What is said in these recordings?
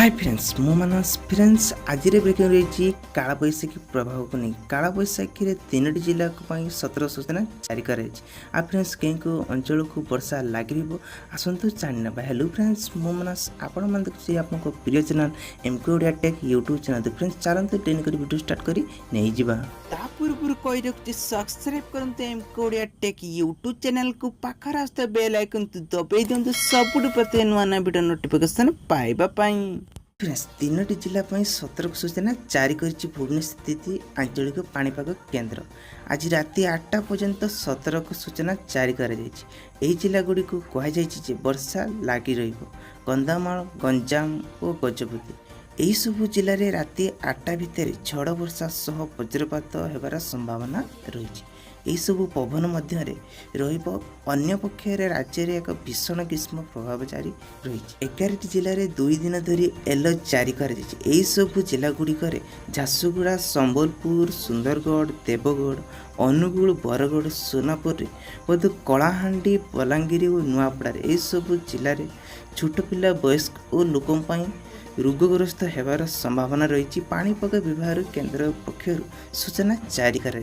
Hi friends मो मानस friends आज breaking रही कालबैशाखी प्रभाव को नहीं कालबैशाखी रे 3टी जिला सतर सूचना जारी कर फ्रेंड्स कई अंचल को वर्षा लगी आसतु जाना हेलो फ्रेंड्स मो मानस आपण मैंने देखिए आपको प्रिय channel MK Odia tech YouTube channel तो फ्रेंड्स चलते ट्रेन कर वीडियो स्टार्ट कर नहीं जा पूर्व कही रखुच्छी सब्सक्राइब करते MK Odia tech YouTube channel को पाखर आसता बेल आइकन दबाई दिंतु सबुठ प्रति नुआ नुआ वीडियो नोटिफिकेशन पाइबा फ्रेंड्स 3टी जिला सतर्क सूचना जारी कर भुवनेश्वर स्थित आंचलिक पाणीपाग केन्द्र आज राति 8टा पर्यंत सतर्क सूचना जारी कर जिला गुड़ी को कहुई वर्षा लगी रंधमाल गंजाम और गजपति यही सबू जिले में राति 8टा भितर झड़ वर्षा सह वज्रपात होबार संभावना रही यही सबू पवन मध्य अन्य पक्षर राज्य में एक भीषण ग्रीष्म प्रभाव जारी रही 11टी जिले में 2 दिन धरी येलो जारी कर सबू जिला गुड़िक झारसुगुड़ा संबलपुर सुंदरगढ़ देवगढ़ अनुगुल बरगढ़ सोनापुर बोध कलाहांडी बलांगीर और नुआपड़ा यही सबू जिले में छोट पिला वयस्क और लोकों रोगग्रस्त होबार संभावना रही पाणीपाग विभाग केन्द्र पक्षर सूचना जारी कर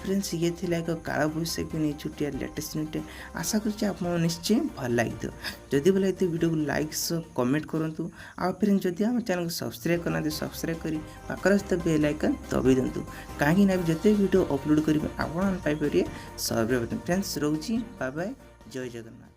फ्रेंड्स ये थिला एक कालबैशाखी नहीं छुट्टिया लेटेस्ट न्यूज आशा कर निश्चय भल लगी जदि भल लगी वीडियो को लाइक कमेंट करूँ आ फ्रेंड्स जदि आम चैनल को सब्सक्राइब करना सब्सक्राइब कर पाखर बेल आइकन दबाई दिंतु कहीं जिते वीडियो अपलोड करेंगे आपन पाइपर सर्वे फ्रेंड्स रोची बाय बाय जय जगन्नाथ।